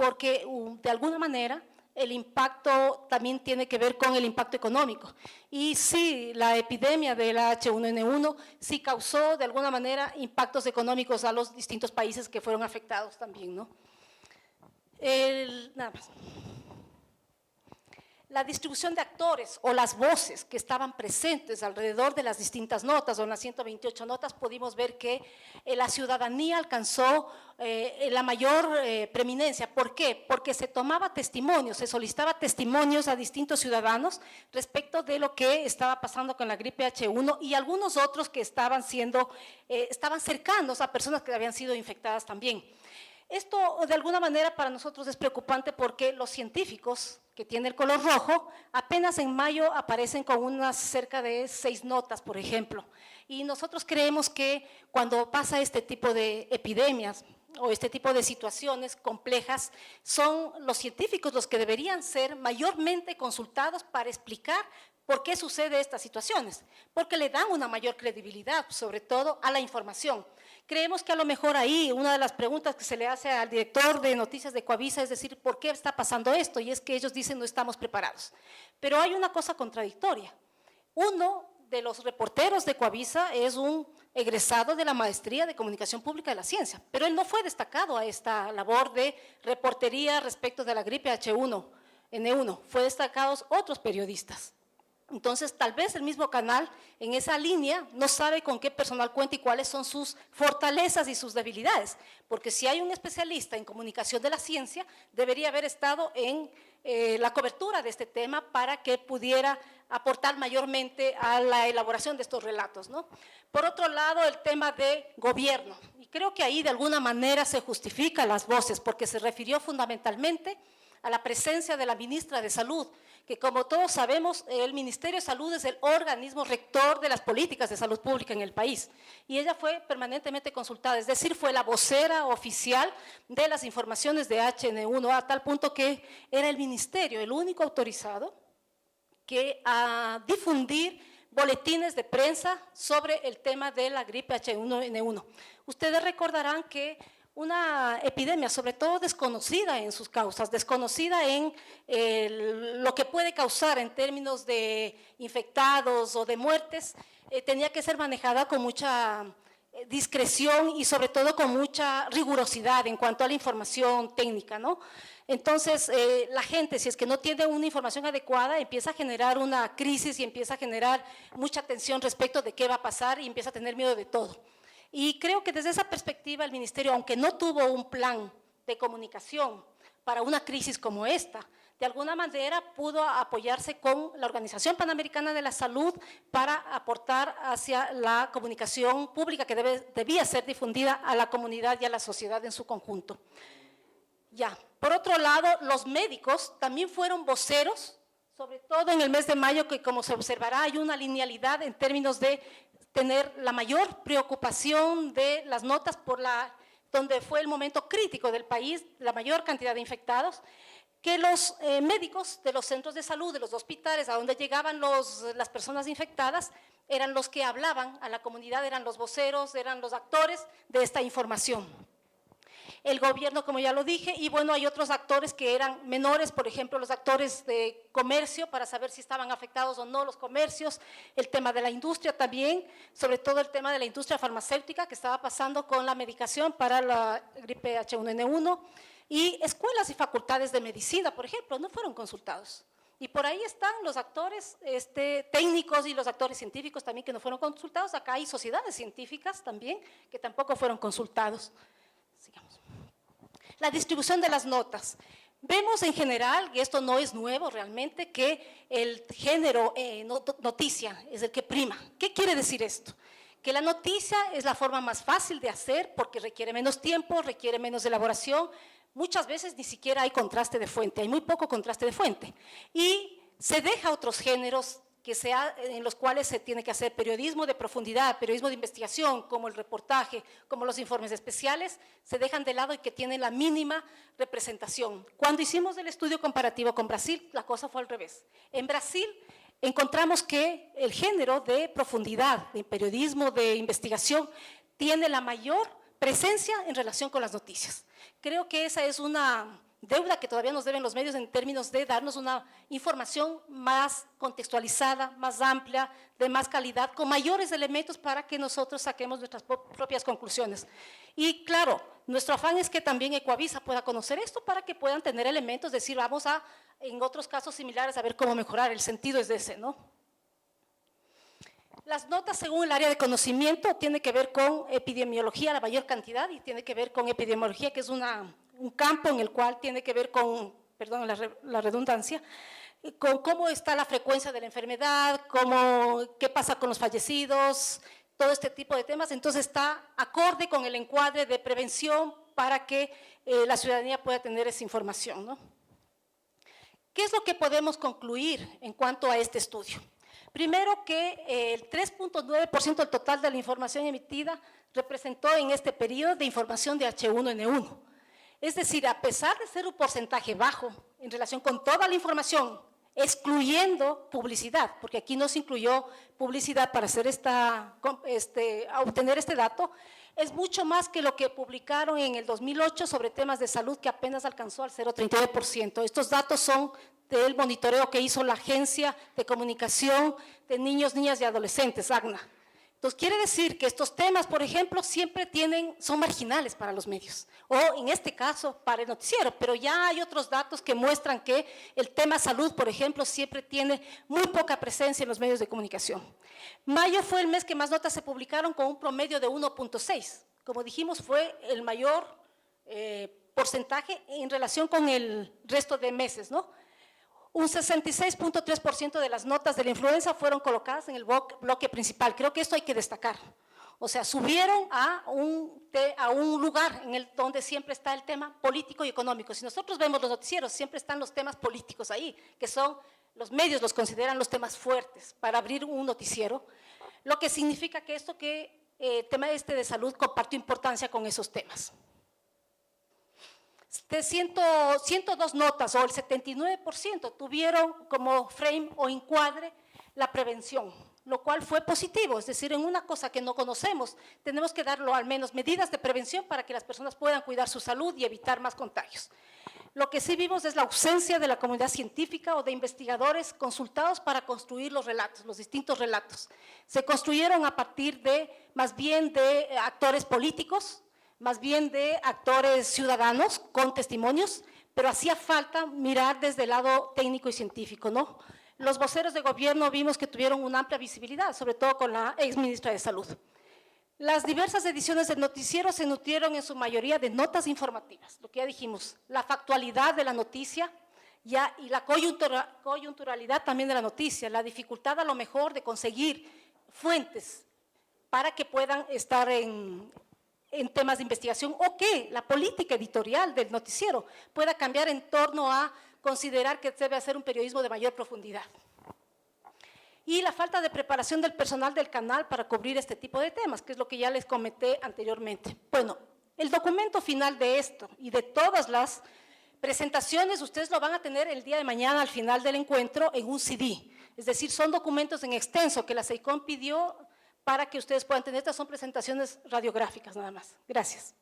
porque de alguna manera el impacto también tiene que ver con el impacto económico. Y sí, la epidemia del H1N1 sí causó de alguna manera impactos económicos a los distintos países que fueron afectados también, ¿no? Nada más. La distribución de actores o las voces que estaban presentes alrededor de las distintas notas o en las 128 notas, pudimos ver que la ciudadanía alcanzó la mayor preeminencia. ¿Por qué? Porque se tomaba testimonios, se solicitaba testimonios a distintos ciudadanos respecto de lo que estaba pasando con la gripe H1 y algunos otros que estaban cercanos a personas que habían sido infectadas también. Esto de alguna manera para nosotros es preocupante porque los científicos que tienen el color rojo apenas en mayo aparecen con unas cerca de 6 notas, por ejemplo. Y nosotros creemos que cuando pasa este tipo de epidemias o este tipo de situaciones complejas, son los científicos los que deberían ser mayormente consultados para explicar ¿por qué sucede estas situaciones? Porque le dan una mayor credibilidad, sobre todo a la información. Creemos que a lo mejor ahí una de las preguntas que se le hace al director de noticias de Coavisa es decir, ¿por qué está pasando esto? Y es que ellos dicen no estamos preparados. Pero hay una cosa contradictoria. Uno de los reporteros de Coavisa es un egresado de la Maestría de Comunicación Pública de la Ciencia, pero él no fue destacado a esta labor de reportería respecto de la gripe H1N1, fue destacados otros periodistas. Entonces, tal vez el mismo canal en esa línea no sabe con qué personal cuenta y cuáles son sus fortalezas y sus debilidades, porque si hay un especialista en comunicación de la ciencia, debería haber estado en la cobertura de este tema para que pudiera aportar mayormente a la elaboración de estos relatos, ¿no? Por otro lado, el tema de gobierno, y creo que ahí de alguna manera se justifican las voces, porque se refirió fundamentalmente a la presencia de la ministra de Salud, que como todos sabemos, el Ministerio de Salud es el organismo rector de las políticas de salud pública en el país, y ella fue permanentemente consultada, es decir, fue la vocera oficial de las informaciones de H1N1, a tal punto que era el ministerio el único autorizado que a difundir boletines de prensa sobre el tema de la gripe H1N1. Ustedes recordarán que una epidemia, sobre todo desconocida en sus causas, desconocida en lo que puede causar en términos de infectados o de muertes, tenía que ser manejada con mucha discreción y sobre todo con mucha rigurosidad en cuanto a la información técnica, ¿no? Entonces, la gente, si es que no tiene una información adecuada, empieza a generar una crisis y empieza a generar mucha tensión respecto de qué va a pasar y empieza a tener miedo de todo. Y creo que desde esa perspectiva el Ministerio, aunque no tuvo un plan de comunicación para una crisis como esta, de alguna manera pudo apoyarse con la Organización Panamericana de la Salud para aportar hacia la comunicación pública que debía ser difundida a la comunidad y a la sociedad en su conjunto. Ya, por otro lado, los médicos también fueron voceros, sobre todo en el mes de mayo, que como se observará hay una linealidad en términos de tener la mayor preocupación de las notas donde fue el momento crítico del país, la mayor cantidad de infectados, que los médicos de los centros de salud, de los hospitales, a donde llegaban las personas infectadas, eran los que hablaban a la comunidad, eran los voceros, eran los actores de esta información. El gobierno, como ya lo dije, y bueno, hay otros actores que eran menores, por ejemplo, los actores de comercio, para saber si estaban afectados o no los comercios, el tema de la industria también, sobre todo el tema de la industria farmacéutica que estaba pasando con la medicación para la gripe H1N1, y escuelas y facultades de medicina, por ejemplo, no fueron consultados. Y por ahí están los actores técnicos y los actores científicos también que no fueron consultados. Acá hay sociedades científicas también que tampoco fueron consultados. Sigamos. La distribución de las notas. Vemos en general, y esto no es nuevo realmente, que el género noticia es el que prima. ¿Qué quiere decir esto? Que la noticia es la forma más fácil de hacer porque requiere menos tiempo, requiere menos elaboración. Muchas veces ni siquiera hay contraste de fuente, hay muy poco contraste de fuente. Y se deja otros géneros en los cuales se tiene que hacer periodismo de profundidad, periodismo de investigación, como el reportaje, como los informes especiales, se dejan de lado y que tienen la mínima representación. Cuando hicimos el estudio comparativo con Brasil, la cosa fue al revés. En Brasil encontramos que el género de profundidad, de periodismo de investigación, tiene la mayor presencia en relación con las noticias. Creo que esa es una deuda que todavía nos deben los medios en términos de darnos una información más contextualizada, más amplia, de más calidad, con mayores elementos para que nosotros saquemos nuestras propias conclusiones. Y claro, nuestro afán es que también Ecoavisa pueda conocer esto para que puedan tener elementos, decir, vamos a, en otros casos similares, a ver cómo mejorar. El sentido es de ese, ¿no? Las notas según el área de conocimiento tiene que ver con epidemiología, la mayor cantidad, y tiene que ver con epidemiología, que es un campo en el cual tiene que ver con, perdón la redundancia, con cómo está la frecuencia de la enfermedad, qué pasa con los fallecidos, todo este tipo de temas. Entonces está acorde con el encuadre de prevención para que la ciudadanía pueda tener esa información, ¿no? ¿Qué es lo que podemos concluir en cuanto a este estudio? Primero que el 3.9% del total de la información emitida representó en este periodo de información de H1N1. Es decir, a pesar de ser un porcentaje bajo en relación con toda la información, excluyendo publicidad, porque aquí no se incluyó publicidad para hacer obtener este dato, es mucho más que lo que publicaron en el 2008 sobre temas de salud, que apenas alcanzó al 0,39%. Estos datos son del monitoreo que hizo la Agencia de Comunicación de Niños, Niñas y Adolescentes, ACNA. Entonces, quiere decir que estos temas, por ejemplo, siempre son marginales para los medios, o en este caso, para el noticiero, pero ya hay otros datos que muestran que el tema salud, por ejemplo, siempre tiene muy poca presencia en los medios de comunicación. Mayo fue el mes que más notas se publicaron con un promedio de 1.6. Como dijimos, fue el mayor porcentaje en relación con el resto de meses, ¿no? Un 66.3% de las notas de la influenza fueron colocadas en el bloque principal. Creo que esto hay que destacar. O sea, subieron a un lugar donde siempre está el tema político y económico. Si nosotros vemos los noticieros, siempre están los temas políticos ahí, que son, los medios los consideran los temas fuertes para abrir un noticiero, lo que significa que el tema de salud compartió importancia con esos temas. De 102 notas, o el 79%, tuvieron como frame o encuadre la prevención, lo cual fue positivo. Es decir, en una cosa que no conocemos, tenemos que darlo al menos medidas de prevención para que las personas puedan cuidar su salud y evitar más contagios. Lo que sí vimos es la ausencia de la comunidad científica o de investigadores consultados para construir los relatos, los distintos relatos. Se construyeron a partir más bien de actores políticos, más bien de actores ciudadanos con testimonios, pero hacía falta mirar desde el lado técnico y científico, ¿no? Los voceros de gobierno vimos que tuvieron una amplia visibilidad, sobre todo con la exministra de Salud. Las diversas ediciones del noticiero se nutrieron en su mayoría de notas informativas, lo que ya dijimos, la factualidad de la noticia y la coyunturalidad también de la noticia, la dificultad a lo mejor de conseguir fuentes para que puedan estar en temas de investigación, o que la política editorial del noticiero pueda cambiar en torno a considerar que debe hacer un periodismo de mayor profundidad. Y la falta de preparación del personal del canal para cubrir este tipo de temas, que es lo que ya les comenté anteriormente. Bueno, el documento final de esto y de todas las presentaciones, ustedes lo van a tener el día de mañana al final del encuentro en un CD. Es decir, son documentos en extenso que la SEICOM pidió para que ustedes puedan tener. Estas son presentaciones radiográficas nada más. Gracias.